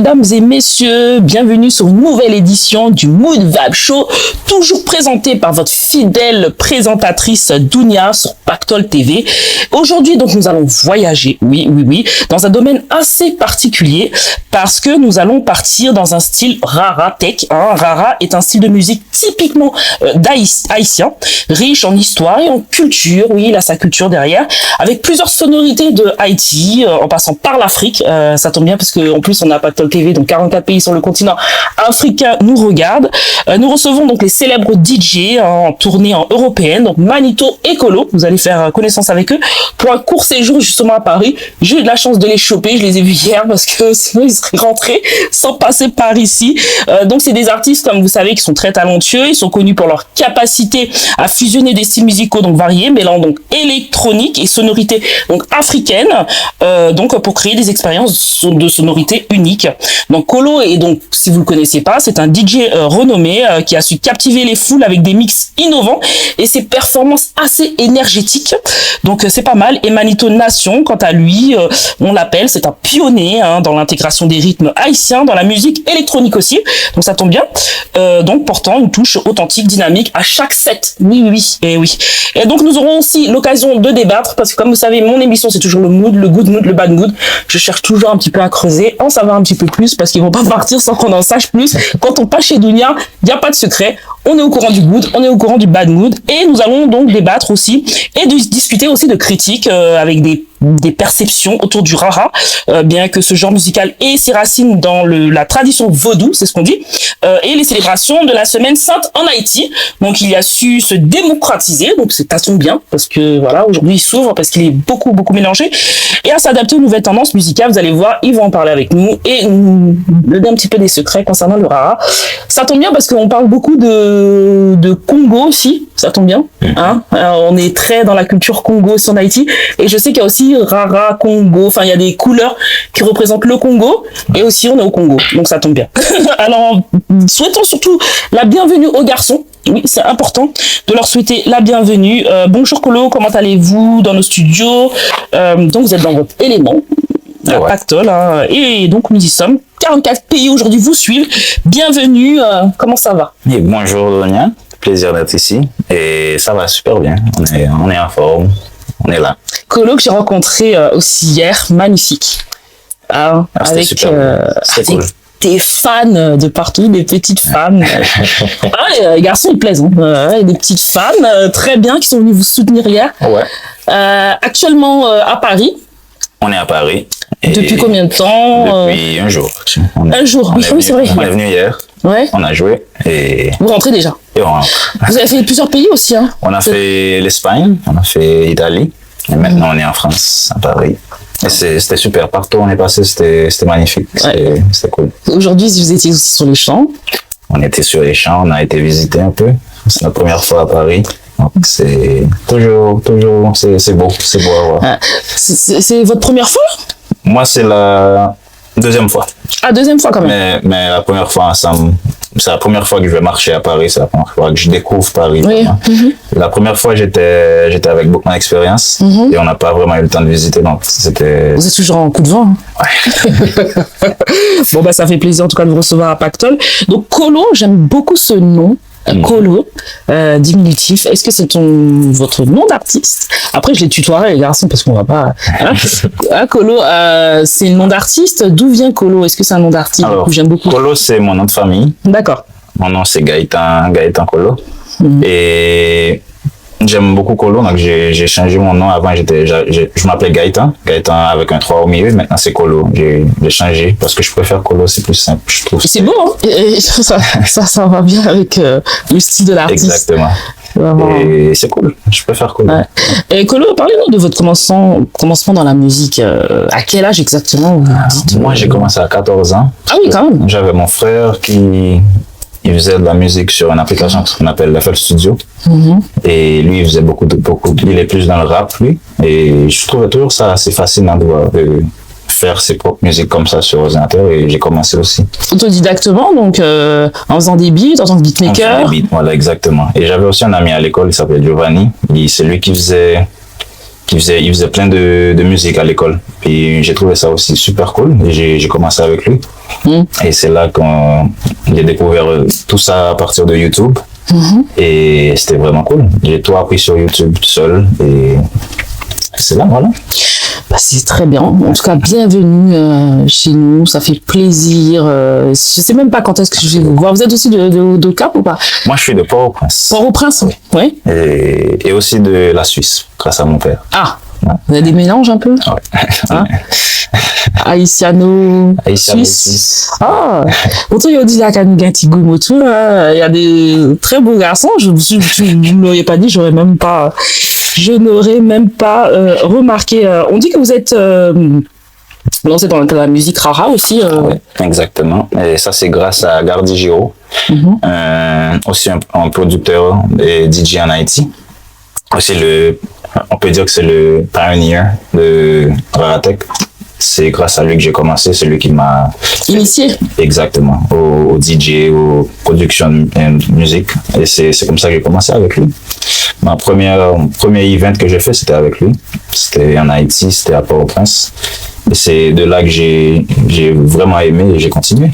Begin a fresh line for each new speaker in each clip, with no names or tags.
mesdames et messieurs, bienvenue sur une nouvelle édition du Mood Vibe Show, toujours présenté par votre fidèle présentatrice Dounia sur Pactol TV. Aujourd'hui, donc, nous allons voyager, oui, dans un domaine assez particulier parce que nous allons partir dans un style Rara Tech. Rara est un style de musique typiquement haïtien, riche en histoire et en culture, oui, il a sa culture derrière, avec plusieurs sonorités de Haïti, en passant par l'Afrique. Ça tombe bien parce qu'en plus on a Pactol TV, donc 44 pays sur le continent africain nous regardent. Nous recevons donc les célèbres DJ en tournée en européenne, donc Manito et Colo. Vous allez faire connaissance avec eux pour un court séjour justement à Paris. J'ai eu de la chance de les choper, je les ai vus hier parce que sinon ils seraient rentrés sans passer par ici. Donc c'est des artistes, comme vous savez, qui sont très talentueux. Ils sont connus pour leur capacité à fusionner des styles musicaux donc variés, mêlant donc électronique et sonorité donc africaine, donc pour créer des expériences de sonorité uniques. Donc Colo, et donc si vous le connaissez pas, c'est un DJ renommé qui a su captiver les foules avec des mix innovants et ses performances assez énergétiques. Donc c'est pas mal. Et Manito Nation, quant à lui, on l'appelle, c'est un pionnier dans l'intégration des rythmes haïtiens dans la musique électronique aussi. Donc ça tombe bien. Donc portant une touche authentique, dynamique à chaque set. Oui. Et donc nous aurons aussi l'occasion de débattre parce que comme vous savez, mon émission c'est toujours le mood, le good mood, le bad mood. Je cherche toujours un petit peu à creuser, en savoir un petit peu plus parce qu'ils vont pas partir sans qu'on en sache plus. Quand on passe chez Dounia, il n'y a pas de secret. On est au courant du good, on est au courant du bad mood et nous allons donc débattre aussi et discuter aussi de critiques avec des perceptions autour du Rara, bien que ce genre musical ait ses racines dans la tradition vaudou, c'est ce qu'on dit, et les célébrations de la Semaine Sainte en Haïti. Donc il a su se démocratiser, donc c'est à son bien, parce que voilà, aujourd'hui il s'ouvre parce qu'il est beaucoup mélangé, et à s'adapter aux nouvelles tendances musicales. Vous allez voir, ils vont en parler avec nous et nous donner un petit peu des secrets concernant le Rara. Ça tombe bien parce qu'on parle beaucoup de Congo aussi, ça tombe bien, hein. Alors, on est très dans la culture Congo aussi en Haïti, et je sais qu'il y a aussi Rara, Congo, enfin il y a des couleurs qui représentent le Congo, et aussi on est au Congo, donc ça tombe bien. Alors, souhaitons surtout la bienvenue aux garçons. Oui, c'est important de leur souhaiter la bienvenue. Bonjour Colo, comment allez-vous dans nos studios? Donc vous êtes dans votre élément, Pactol, hein, et donc nous y sommes. 44 pays aujourd'hui vous suivent. Bienvenue, comment ça va?
Et bonjour Donia, plaisir d'être ici, et ça va super bien, on est en forme, on est là.
Colo que j'ai rencontré aussi hier, magnifique. Avec
cool.
Des fans de partout, des petites fans. Les garçons ils plaisent, hein. Des petites fans très bien qui sont venus vous soutenir hier.
Ouais.
Actuellement à Paris.
On est à Paris.
Depuis combien de temps?
Depuis un jour.
Un jour, oui, c'est vrai.
On est venu hier.
Ouais.
On a joué et.
Vous rentrez déjà.
Et on rentre.
Vous avez fait plusieurs pays aussi, hein?
On a fait l'Espagne, on a fait l'Italie, et maintenant on est en France, à Paris. Et c'était super. Partout où on est passé, c'était magnifique. C'était cool.
Aujourd'hui, vous étiez aussi sur les champs.
On était sur les champs, on a été visiter un peu. C'est notre première fois à Paris. Donc c'est toujours, c'est beau à voir.
C'est votre première fois?
Moi, c'est la deuxième fois.
Ah, deuxième fois quand même.
Mais la première fois ensemble, c'est la première fois que je vais marcher à Paris, c'est la première fois que je découvre Paris.
Oui.
La première fois, j'étais avec beaucoup d'expérience et on n'a pas vraiment eu le temps de visiter, donc c'était...
Vous êtes toujours en coup de vent.
Ouais.
Bon, bah, ça fait plaisir en tout cas de vous recevoir à Pactol. Donc, Colo, j'aime beaucoup ce nom. Colo, diminutif. Est-ce que c'est votre nom d'artiste? Après, je les tutoierai les garçons parce qu'on va pas. Colo, c'est le nom d'artiste. D'où vient Colo? Est-ce que c'est un nom d'artiste?
Alors,
j'aime beaucoup.
Colo, c'est mon nom de famille.
D'accord.
Mon nom c'est Gaëtan Colo. Et j'aime beaucoup Colo, donc j'ai changé mon nom. Avant, je m'appelais Gaëtan avec un 3 au milieu. Maintenant, c'est Colo. J'ai changé parce que je préfère Colo, c'est plus simple, je trouve.
C'est beau, hein? Et ça va bien avec le style de l'artiste.
Exactement. Et c'est cool, je préfère Colo.
Ouais. Et Colo, parlez-nous de votre commencement dans la musique. À quel âge exactement vous dites?
Moi, j'ai commencé à 14 ans.
Ah oui, quand même.
J'avais mon frère qui il faisait de la musique sur une application qu'on appelle FL Studio. Et lui, il faisait beaucoup. Il est plus dans le rap, lui. Et je trouvais toujours ça assez fascinant de faire ses propres musiques comme ça sur ordinateur, et j'ai commencé aussi.
Autodidactement, donc en faisant des beats, en tant que beatmaker.
En faisant des beats, voilà, exactement. Et j'avais aussi un ami à l'école, il s'appelle Giovanni. C'est lui qui faisait il faisait plein de musique à l'école. Et j'ai trouvé ça aussi super cool. Et j'ai commencé avec lui. Et c'est là quand j'ai découvert tout ça à partir de YouTube. Et c'était vraiment cool. J'ai tout appris sur YouTube tout seul. Et c'est là, voilà.
Bah, c'est très bien. En tout cas, bienvenue chez nous. Ça fait plaisir. Je sais même pas quand est-ce que je vais vous voir. Vous êtes aussi de Cap ou pas?
Moi, je suis de Port-au-Prince.
Port-au-Prince, oui.
Et aussi de la Suisse, grâce à mon père.
Ah, vous avez des mélanges un peu?
Ouais.
Hein? Haïtiano-Suisse. Ah, pourtant, il y a dit là qu'il y a un petit goût autour. Il y a des très beaux garçons. Je ne me l'auriez pas dit, je n'aurais même pas remarqué. On dit que vous êtes lancé dans la musique rara aussi.
Oui, exactement. Et ça, c'est grâce à Gardi Giro, aussi un producteur et DJ en Haïti. Aussi on peut dire que c'est le pioneer de Raratech. C'est grâce à lui que j'ai commencé, c'est lui qui m'a
initié.
Exactement, au DJ, aux productions de musique. Et c'est comme ça que j'ai commencé avec lui. Premier event que j'ai fait, c'était avec lui. C'était en Haïti, c'était à Port-au-Prince. Et c'est de là que j'ai vraiment aimé et j'ai continué.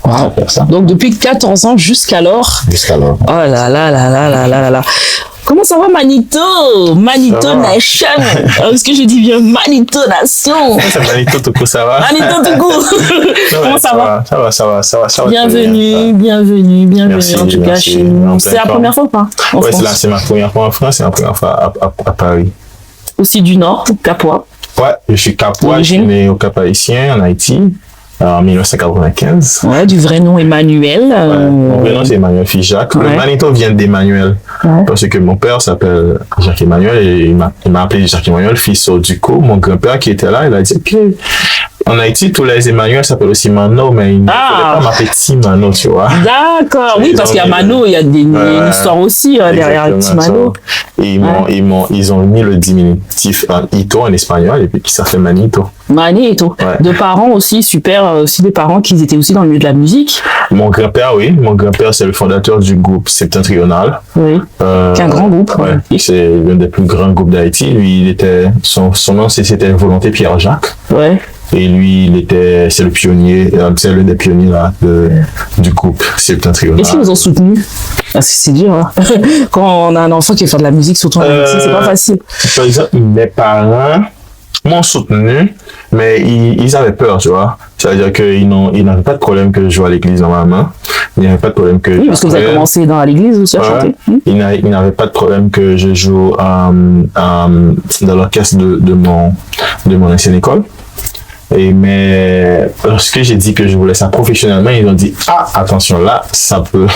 Wow. Faire ça. Donc depuis 14 ans jusqu'alors.
Jusqu'alors.
Oh là là là là là là là. Comment ça va, Manito? Manito Nation. Est-ce que je dis bien Manito Nation?
C'est Manito tout court, ça va?
Manito tout court. Comment ça va?
Ça va.
Bienvenue
Merci,
en tout cas chez nous. C'est la première fois ou pas?
Oui, c'est ma première fois en France, c'est la première fois à Paris.
Aussi du Nord, Capois.
Ouais, je suis Capois, je suis né au Cap Haïtien, en Haïti. En 1995.
Ouais, du vrai nom Emmanuel.
Mon vrai nom c'est Emmanuel Fijac. Le Manito vient d'Emmanuel. Parce que mon père s'appelle Jacques Emmanuel et il m'a appelé Jacques Emmanuel, fils. Du coup, mon grand-père qui était là, il a dit que en Haïti, tous les Emmanuel s'appellent aussi Mano, mais il ne voulait pas m'appeler Petit Mano, tu vois.
D'accord, oui, parce qu'il y a Mano, il y a une histoire aussi derrière le Petit Mano.
Et ils ont mis le diminutif Ito en espagnol et puis ça fait Manito.
Manito.
Ouais.
De parents aussi, super, aussi des parents qui étaient aussi dans le milieu de la musique.
Mon grand-père, oui. Mon grand-père, c'est le fondateur du groupe Septentrional.
Oui. Qui est un grand groupe.
Ouais. C'est l'un des plus grands groupes d'Haïti. Lui, son nom, c'était Volonté Pierre-Jacques.
Ouais.
Et lui, c'est le pionnier, c'est l'un des pionniers là, du groupe Septentrional.
Est-ce qu'ils vous ont soutenu? Parce que c'est dur, hein. Quand on a un enfant qui veut faire de la musique, surtout en Haïti, c'est pas facile.
Par exemple, mes parents m'ont soutenu, mais ils avaient peur, tu vois. C'est-à-dire qu'ils n'avaient pas de problème que je joue à l'église normalement. Il n'y avait pas de problème que...
Oui, parce que vous avez commencé dans l'église aussi à chanter.
Ils n'avaient pas de problème que je joue dans l'orchestre de mon ancienne école. Mais lorsque j'ai dit que je voulais ça professionnellement, ils ont dit « Ah, attention là, ça peut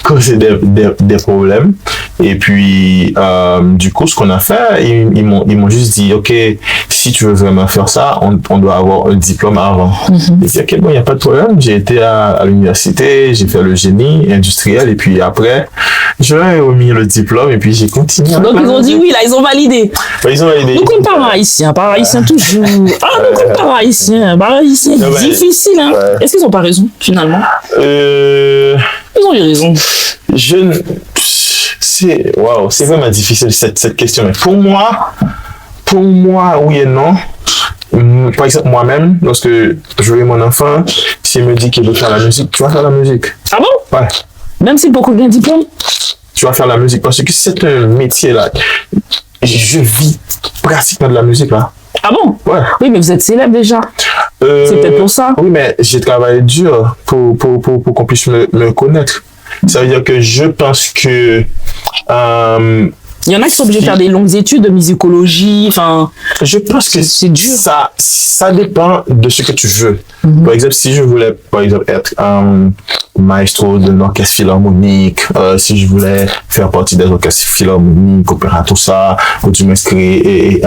causer des problèmes. » Et puis, du coup, ce qu'on a fait, ils m'ont juste dit « Ok, si tu veux vraiment faire ça, on doit avoir un diplôme avant. » J'ai dit « Ok, bon, il n'y a pas de problème. » J'ai été à l'université, j'ai fait le génie industriel et puis après, je leur ai remis le diplôme et puis j'ai continué.
Donc, ils ont dit oui, là, ils ont validé.
Ouais, ils ont validé.
Nous, comme parents haïtiens, toujours. Ah, nous, comme parents haïtiens, difficile, hein. Ouais. Est-ce qu'ils n'ont pas raison, finalement? Ils ont eu raison.
C'est vraiment difficile cette question. Mais pour moi, oui et non. Par exemple, moi-même, lorsque je vois mon enfant, s'il me dit qu'il veut faire la musique, tu vas faire la musique.
Ah bon?
Ouais.
Même s'il n'a pas de diplôme? Tu
vas faire la musique parce que c'est un métier là. Je vis pratiquement de la musique là.
Ah bon?
Ouais.
Oui, mais vous êtes célèbre déjà. C'est peut-être pour ça.
Oui, mais j'ai travaillé dur pour qu'on puisse me connaître. Ça veut dire que je pense que...
il y en a qui sont obligés de faire des longues études de musicologie, enfin...
Je pense que c'est dur. Ça dépend de ce que tu veux. Par exemple, si je voulais, être maestro de l'orchestre philharmonique, si je voulais faire partie des orchestres philharmoniques, opéra, tout ça, où tu m'inscris et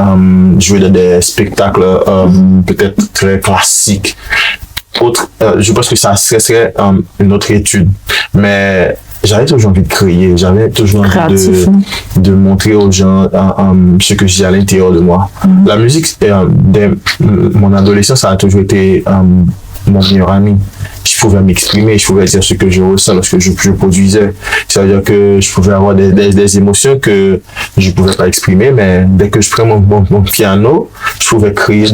jouer dans des spectacles peut-être très classiques, je pense que ça serait une autre étude. Mais j'avais toujours envie de créer, j'avais toujours envie de montrer aux gens ce que j'ai à l'intérieur de moi. La musique, dès mon adolescence, ça a toujours été mon meilleur ami. Je pouvais m'exprimer, je pouvais dire ce que je ressens lorsque je produisais. C'est-à-dire que je pouvais avoir des émotions que je pouvais pas exprimer, mais dès que je prenais mon piano, je pouvais créer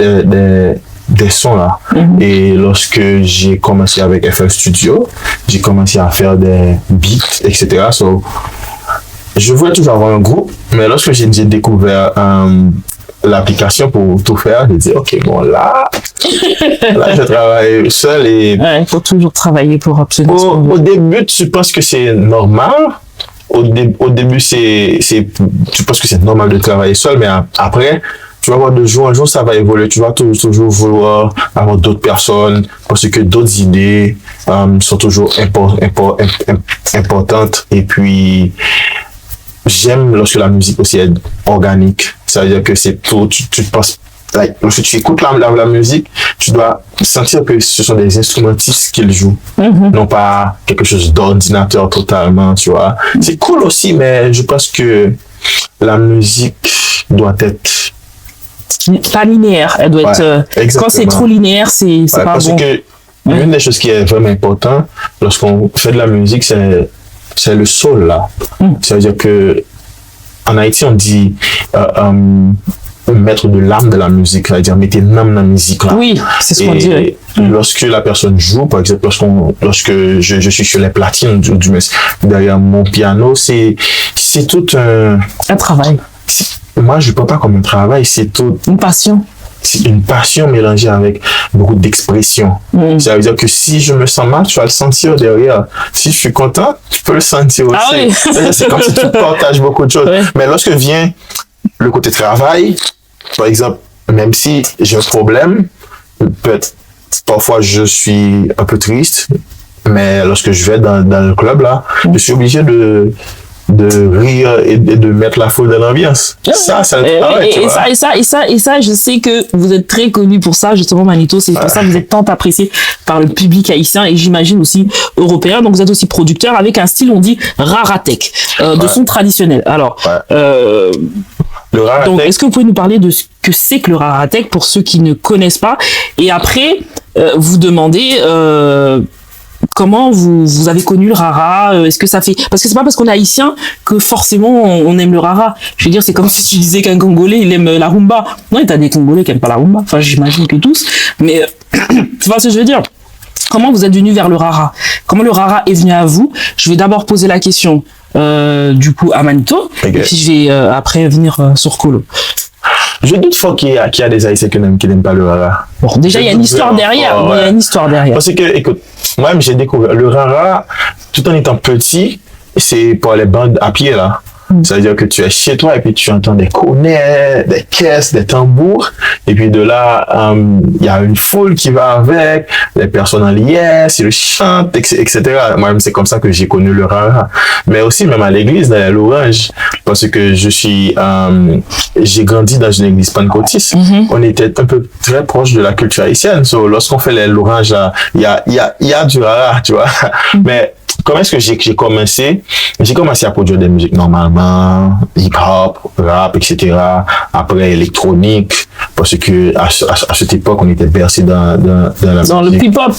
des sons là. Et lorsque j'ai commencé avec FL Studio, j'ai commencé à faire des beats, etc. So, je voulais toujours avoir un groupe, mais lorsque j'ai découvert l'application pour tout faire, j'ai dit, OK, bon, là, je travaille seul et...
Ouais, il faut toujours travailler pour obtenir
au début, tu penses que c'est normal. Au début, tu penses que c'est normal de travailler seul, mais après, tu vas voir de jour en jour, ça va évoluer. Tu vas toujours vouloir avoir d'autres personnes parce que d'autres idées sont toujours importantes. Et puis, j'aime lorsque la musique aussi est organique. Ça veut dire que c'est tout, tu penses, lorsque tu écoutes la musique, tu dois sentir que ce sont des instrumentistes qu'ils jouent, non pas quelque chose d'ordinateur totalement, tu vois. C'est cool aussi, mais je pense que la musique doit être
pas linéaire, elle doit être quand c'est trop linéaire, c'est pas
parce
bon.
Que une des choses qui est vraiment importante lorsqu'on fait de la musique, c'est le soul là. Ça veut dire que en Haïti on dit mettre de l'âme de la musique, c'est-à-dire mettre une âme dans la musique là.
Oui, c'est ce qu'on dit.
Lorsque la personne joue, par exemple, lorsque je suis sur les platines derrière mon piano, c'est tout
un travail.
Moi, je ne prends pas comme un travail, c'est tout
une passion.
C'est une passion mélangée avec beaucoup d'expression. Ça veut dire que si je me sens mal, tu vas le sentir derrière. Si je suis content, tu peux le sentir aussi.
Ah oui.
C'est comme si tu partages beaucoup de choses. Ouais. Mais lorsque vient le côté travail, par exemple, même si j'ai un problème, peut-être parfois je suis un peu triste, mais lorsque je vais dans le club là, je suis obligé de rire et de mettre la foule dans l'ambiance. Ça, c'est le travail,
et ça, je sais que vous êtes très connu pour ça, justement, Manito. C'est pour ça que vous êtes tant apprécié par le public haïtien et j'imagine aussi européen. Donc, vous êtes aussi producteur avec un style, on dit, raratech, de son traditionnel. Alors,
le raratech.
Donc, est-ce que vous pouvez nous parler de ce que c'est que le raratech pour ceux qui ne connaissent pas? Et après, vous demandez, comment vous avez connu le rara? Est-ce que ça fait... Parce que c'est pas parce qu'on est haïtien que forcément on aime le rara. Je veux dire, c'est comme si tu disais qu'un Congolais, il aime la rumba. Non, il y a des Congolais qui aiment pas la rumba. Enfin, j'imagine que tous. Mais, tu vois ce que je veux dire? Comment vous êtes venu vers le rara? Comment le rara est venu à vous? Je vais d'abord poser la question, du coup, à Manito. Okay. Et puis je vais après venir sur Kolo.
Je doute fort qu'il y a des Haïtiens qui n'aiment pas le rara.
Bon, déjà, il y a une histoire derrière. Il y a une histoire derrière.
Parce que, écoute, moi-même, j'ai découvert le rara, tout en étant petit, c'est pour les bandes à pied, là. C'est-à-dire que tu es chez toi et puis tu entends des cornets, des caisses, des tambours. Et puis de là, il y a une foule qui va avec, les personnes en liesse, ils chantent, etc. Moi-même, c'est comme ça que j'ai connu le rara. Mais aussi, même à l'église, dans l'Orange, parce que j'ai grandi dans une église pentecôtiste. On était un peu très proche de la culture haïtienne. So, lorsqu'on fait l'Orange, il y a du rara, tu vois. Mais comment est-ce que j'ai commencé? J'ai commencé à produire des musiques normalement, hip-hop, rap, etc. Après électronique, parce que à cette époque, on était bercé dans la musique.
Dans le hip-hop.